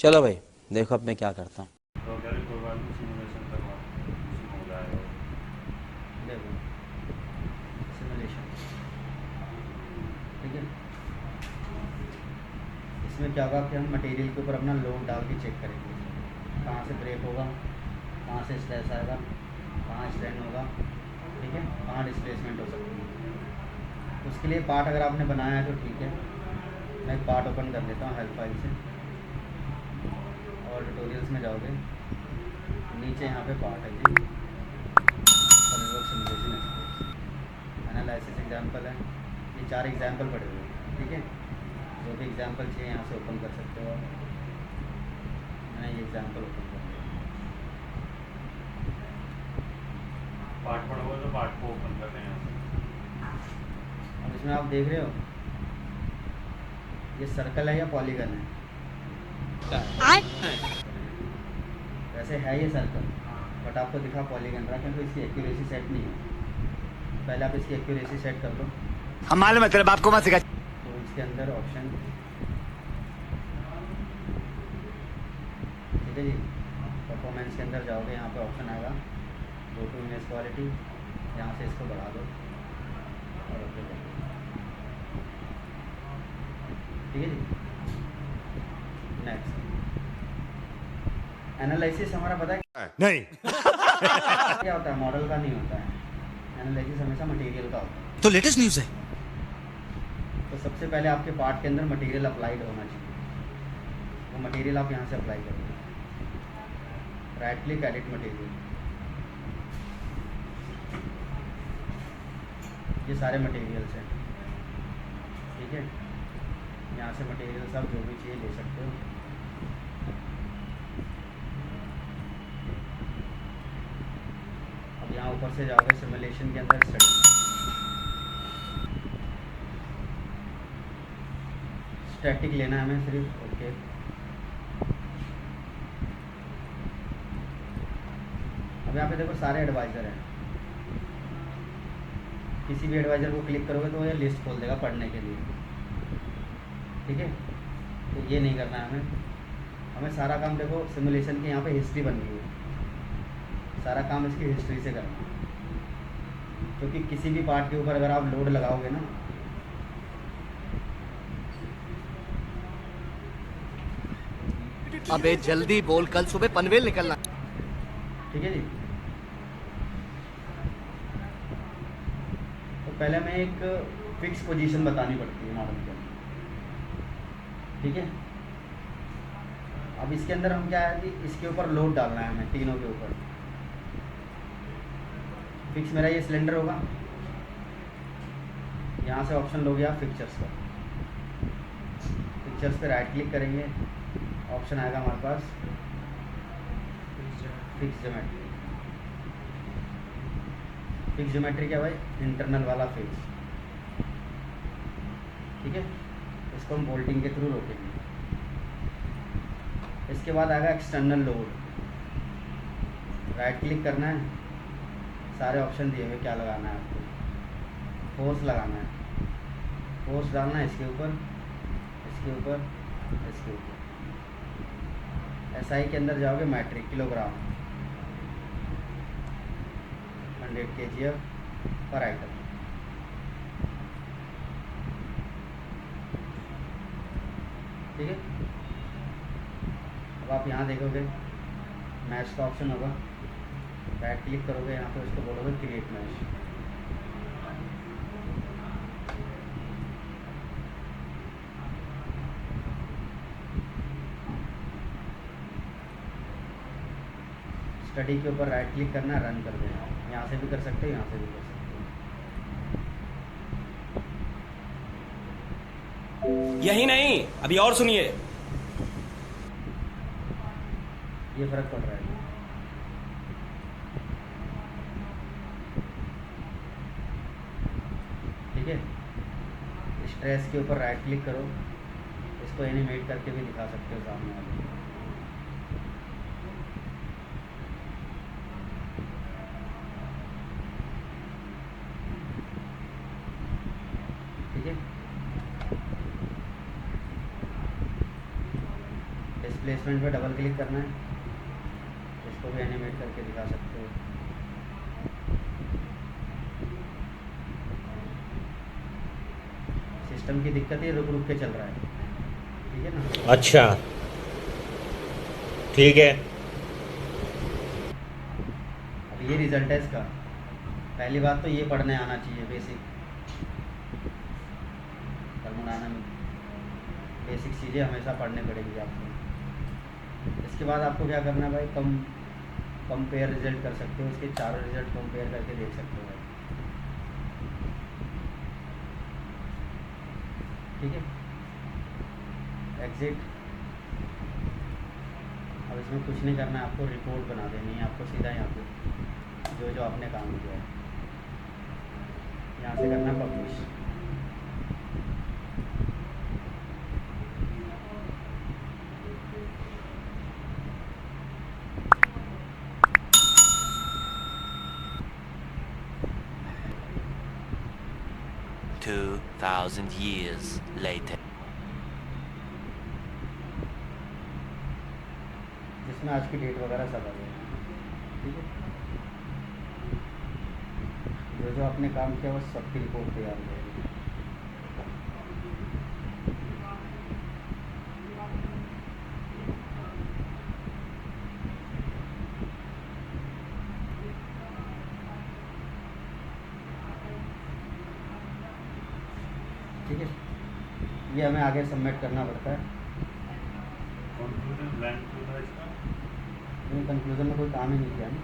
चलो भाई, देखो अब मैं क्या करता हूँ। तो कह रहे कोई बात नहीं, सिमुलेशन करवा, उसमें हो जाएगा। देखो सिमुलेशन, ठीक है। इसमें क्या होगा कि हम मटेरियल के ऊपर अपना लोड डाल के चेक करेंगे, कहाँ से ब्रेक होगा, कहाँ से स्ट्रेस आएगा, कहाँ स्ट्रेन होगा, ठीक है, कहाँ डिस्प्लेसमेंट हो सकती है। उसके लिए पार्ट अगर आपने बनाया है तो ठीक है। मैं एक पार्ट ओपन कर लेता हूँ हेल्प फाइल से, और ट्यूटोरियल्स में जाओगे, नीचे यहाँ पे पार्ट है जी, SolidWorks simulation express analysis example है। ये 4 एग्जाम्पल पड़े हुए हैं, ठीक है। जो भी एग्जाम्पल चाहिए यहाँ से ओपन कर सकते हो आप। मैंने ये एग्जाम्पल ओपन कर लिया। पार्ट पड़ा हुआ तो पार्ट को ओपन करते हैं यहाँ से। अब इसमें आप देख रहे हो ये सर्कल है या पॉलीगन है? वैसे है ये सर्कल, बट आपको दिखा पॉलीगन रहा क्योंकि इसकी एक्यूरेसी सेट नहीं है। पहले आप इसकी एक्यूरेसी सेट कर लो। हम मालूम है तेरे बाप को मत सिखा। तो इसके अंदर ऑप्शन, ठीक है जी, परफॉर्मेंस के अंदर जाओगे, यहाँ पे ऑप्शन आएगा गो टू इमेज क्वालिटी, यहाँ से इसको बढ़ा दो और ओके कर दो, ठीक है जी। नेक्स्ट एनालिसिस हमारा पता है नहीं क्या होता है, मॉडल का नहीं होता है। एनालिसिस हमेशा मटेरियल का होता है। तो लेटेस्ट न्यूज़ है। तो सबसे पहले आपके पार्ट के अंदर मटेरियल अप्लाइड होना चाहिए। वो मटेरियल आप यहाँ से अप्लाई करोगे, राइट क्लिक एडिट मटेरियल, ये सारे मटेरियल्स हैं, ठीक है। यहाँ से मटेरियल सब जो भी चाहिए ले सकते हो। अब यहाँ ऊपर से जाओगे सिमुलेशन के अंदर स्टैटिक लेना है हमें सिर्फ, ओके। अब यहाँ पे देखो सारे एडवाइज़र हैं, किसी भी एडवाइज़र को क्लिक करोगे तो ये लिस्ट खोल देगा पढ़ने के लिए, ठीक है। तो ये नहीं करना है हमें सारा काम देखो सिमुलेशन की यहाँ पे हिस्ट्री बन गई है, सारा काम इसकी हिस्ट्री से करना है। क्योंकि किसी भी पार्ट के ऊपर अगर आप लोड लगाओगे ना, अबे जल्दी बोल, कल सुबह पनवेल निकलना। ठीक है जी। तो पहले हमें एक फिक्स पोजीशन बतानी पड़ती है मॉडल के अंदर, ठीक है। अब इसके अंदर हम क्या है कि इसके ऊपर लोड डालना है हमें, तीनों के ऊपर। फिक्स मेरा ये सिलेंडर होगा, यहाँ से ऑप्शन लोगे आप फिक्चर्स का, पिक्चर्स पे राइट क्लिक करेंगे, ऑप्शन आएगा हमारे पास फिक्स ज्योमेट्री। फिक्स ज्योमेट्री क्या भाई, इंटरनल वाला फिक्स, ठीक है। इसको हम बोल्टिंग के थ्रू रोकेंगे। इसके बाद आएगा एक्सटर्नल लोड, राइट क्लिक करना है, सारे ऑप्शन दिए हुए क्या लगाना है आपको, फोर्स लगाना है, फोर्स डालना है इसके ऊपर, इसके ऊपर, इसके ऊपर। एसआई के अंदर जाओगे, मैट्रिक किलोग्राम, 100 kgf पर आइटम, ठीक है। अब आप यहाँ देखोगे मैश का ऑप्शन होगा, राइट क्लिक करोगे, यहाँ पे उसको बोलोगे क्रिएट मैश। स्टडी के ऊपर राइट क्लिक करना, रन कर देना। यहाँ से भी कर सकते हो, यहाँ से भी कर सकते हो। यही नहीं, अभी और सुनिए। ये फर्क पड़ रहा है, ठीक है। स्ट्रेस के ऊपर राइट क्लिक करो, इसको एनिमेट करके भी दिखा सकते हो सामने वाले, डिस्प्लेसमेंट पे डबल क्लिक करना है, इसको भी एनिमेट करके दिखा सकते हो। सिस्टम की दिक्कत है, रुक रुक के चल रहा है, ठीक है ना। अच्छा ठीक है। अब ये रिजल्ट है इसका। पहली बात तो ये पढ़ने आना चाहिए, बेसिक बेसिक चीज़ें हमेशा पढ़ने पड़ेंगी आपको। इसके बाद आपको क्या करना है भाई, कंपेयर रिजल्ट कर सकते हो, इसके चारों रिजल्ट कंपेयर करके देख सकते हो भाई, ठीक है। एग्जिट। अब इसमें कुछ नहीं करना है आपको, रिपोर्ट बना देनी है आपको सीधा यहाँ पे, जो जो आपने काम किया है यहाँ से करना पब्लिश। Two 2,000 years later. जिसमें आज की डेट वगैरह सब आ गया, ठीक है। जो जो आपने काम किया वो सबकी रिपोर्ट तैयार हो जाएगी। ठीक है, ये हमें आगे सबमिट करना पड़ता है। कंक्लूजन ब्लैंक होता है इसका। कंक्लूजन में कोई काम ही नहीं किया ना।